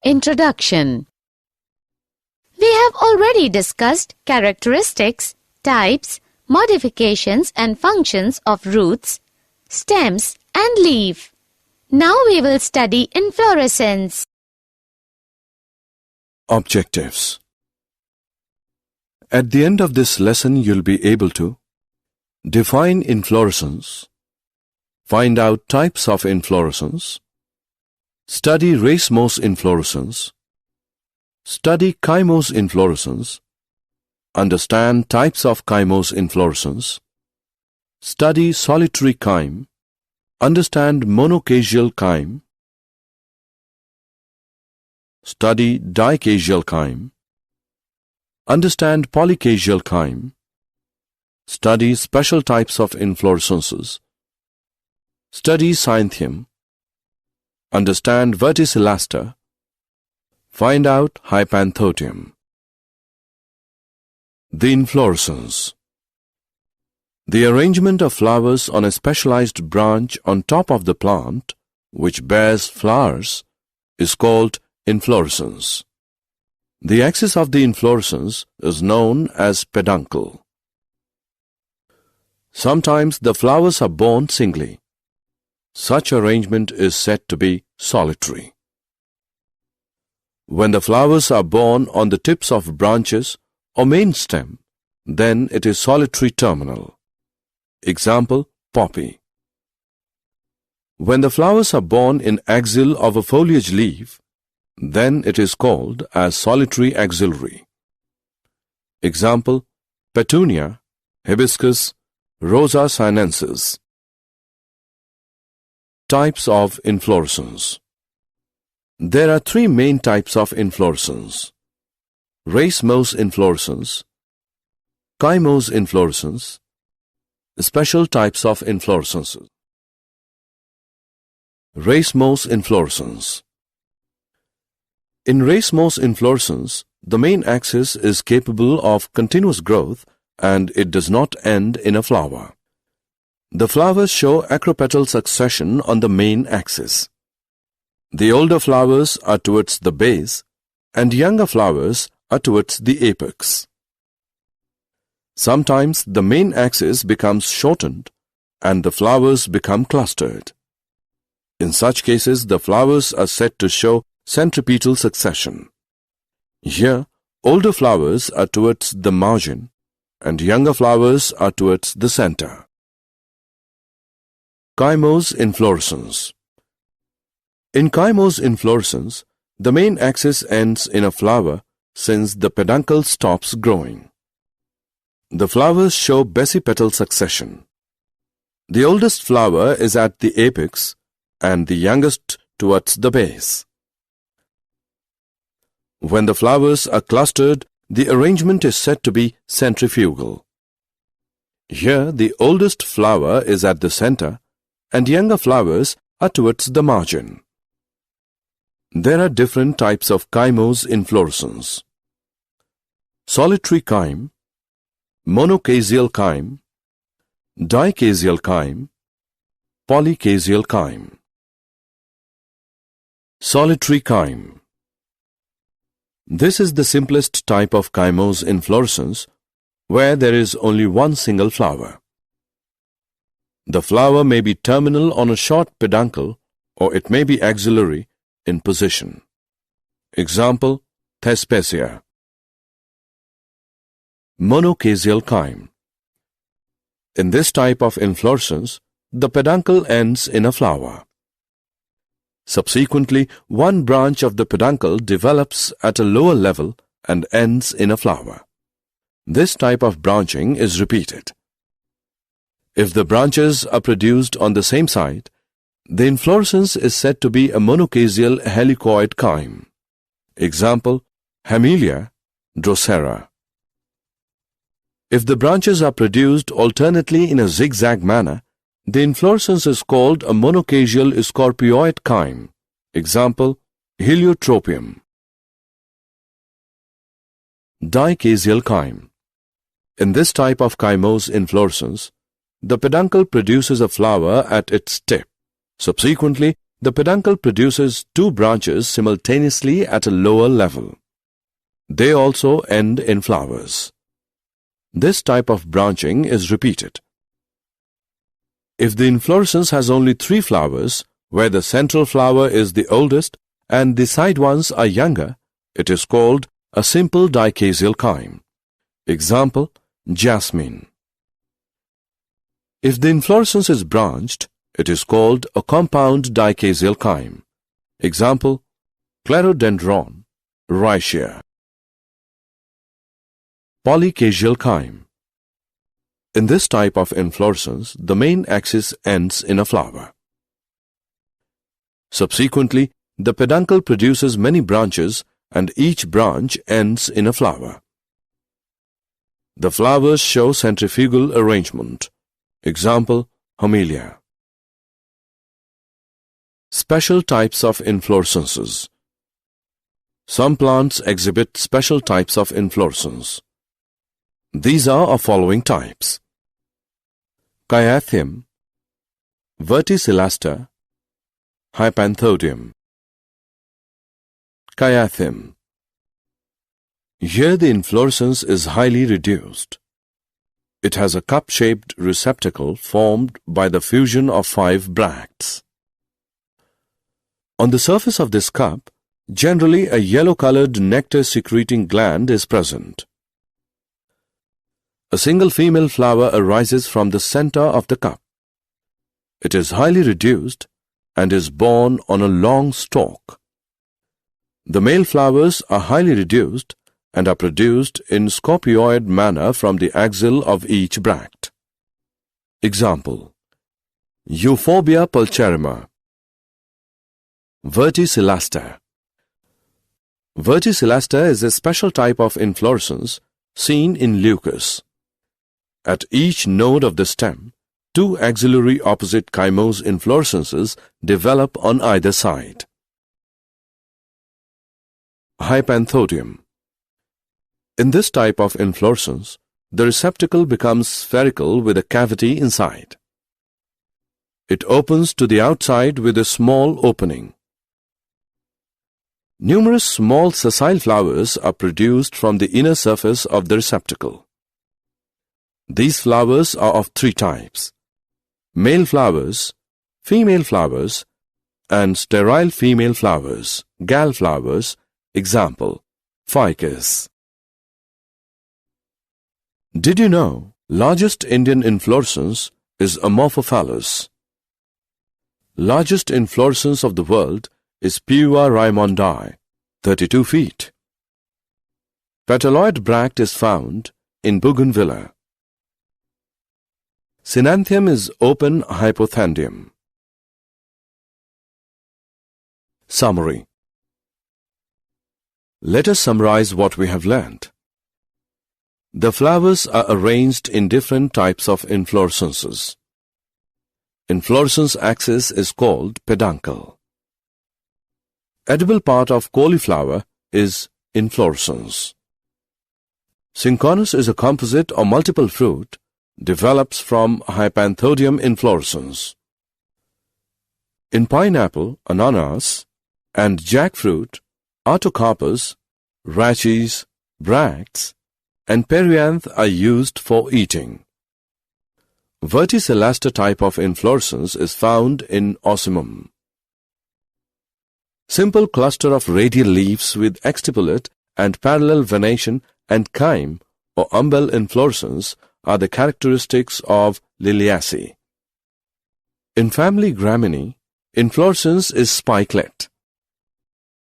Introduction. We have already discussed characteristics, types, modifications and functions of roots, stems and leaf. Now we will study inflorescence. Objectives. At the end of this lesson, you'll be able to define inflorescence, find out types of inflorescence, study racemose inflorescence, study chymose inflorescence, understand types of chymose inflorescence, study solitary chyme, understand monocasial chyme, study dicasial chyme, understand polycasial chyme, study special types of inflorescences, study cynthium, understand verticillaster, find out hypanthotium. The inflorescence. The arrangement of flowers on a specialized branch on top of the plant, which bears flowers, is called inflorescence. The axis of the inflorescence is known as peduncle. Sometimes the flowers are borne singly. Such arrangement is said to be solitary. When the flowers are borne on the tips of branches or main stem, then it is solitary terminal. Example, poppy. When the flowers are borne in axil of a foliage leaf, then it is called as solitary axillary. Example, petunia, hibiscus, rosa sinensis. Types of inflorescence. There are three main types of inflorescence: racemose inflorescence, chymose inflorescence, special types of inflorescences. Racemose inflorescence. In racemose inflorescence, the main axis is capable of continuous growth and it does not end in a flower. The flowers show acropetal succession on the main axis. The older flowers are towards the base and younger flowers are towards the apex. Sometimes the main axis becomes shortened and the flowers become clustered. In such cases, the flowers are said to show centripetal succession. Here, older flowers are towards the margin and younger flowers are towards the center. Chymose inflorescence. In chymose inflorescence, the main axis ends in a flower since the peduncle stops growing. The flowers show basipetal succession. The oldest flower is at the apex and the youngest towards the base. When the flowers are clustered, the arrangement is said to be centrifugal. Here, the oldest flower is at the center and younger flowers are towards the margin. There are different types of chymose inflorescence: solitary chyme, monocasial chyme, dicasial chyme, polycasial chyme. Solitary chyme. This is the simplest type of chymose inflorescence, where there is only one single flower. The flower may be terminal on a short peduncle or it may be axillary in position. Example, thespesia. Monocasial chyme. In this type of inflorescence, the peduncle ends in a flower. Subsequently, one branch of the peduncle develops at a lower level and ends in a flower. This type of branching is repeated. If the branches are produced on the same site, the inflorescence is said to be a monocasial helicoid chyme. Example, Hamelia, Drosera. If the branches are produced alternately in a zigzag manner, the inflorescence is called a monocasial scorpioid chyme. Example, Heliotropium. Dicasial chyme. In this type of chymose inflorescence, the peduncle produces a flower at its tip. Subsequently, the peduncle produces two branches simultaneously at a lower level. They also end in flowers. This type of branching is repeated. If the inflorescence has only 3 flowers, where the central flower is the oldest and the side ones are younger, it is called a simple dichasial chyme. Example, jasmine. If the inflorescence is branched, it is called a compound dichasial chyme. Example, clerodendron, ricea. Polychasial chyme. In this type of inflorescence, the main axis ends in a flower. Subsequently, the peduncle produces many branches and each branch ends in a flower. The flowers show centrifugal arrangement. Example, Homelia. Special types of inflorescences. Some plants exhibit special types of inflorescence. These are of following types: Cyathum, Verticillaster, Hypanthodium. Cyathum. Here the inflorescence is highly reduced. It has a cup-shaped receptacle formed by the fusion of 5 bracts. On the surface of this cup, generally a yellow-colored nectar-secreting gland is present. A single female flower arises from the center of the cup. It is highly reduced and is borne on a long stalk. The male flowers are highly reduced and are produced in scopioid manner from the axil of each bract. Example, Euphorbia pulcherrima. Verticillaster. Verticillaster is a special type of inflorescence seen in leucas. At each node of the stem, 2 axillary opposite chymose inflorescences develop on either side. Hypanthodium. In this type of inflorescence, the receptacle becomes spherical with a cavity inside. It opens to the outside with a small opening. Numerous small sessile flowers are produced from the inner surface of the receptacle. These flowers are of 3 types: male flowers, female flowers, and sterile female flowers, gall flowers. Example, ficus. Did you know largest Indian inflorescence is Amorphophallus? Largest inflorescence of the world is Pua raymondi, 32 feet. Petaloid bract is found in Bougainvillea. Cynanthium is open hypothendium. Summary. Let us summarize what we have learned. The flowers are arranged in different types of inflorescences. Inflorescence axis is called peduncle. Edible part of cauliflower is inflorescence. Synchronous is a composite or multiple fruit, develops from Hypanthodium inflorescence. In pineapple, ananas, and jackfruit, autocarpus, rachis, bracts, and perianth are used for eating. Verticillaster type of inflorescence is found in ocimum. Simple cluster of radial leaves with exstipulate and parallel venation and chyme or umbel inflorescence are the characteristics of Liliaceae. In family Gramineae, inflorescence is spikelet.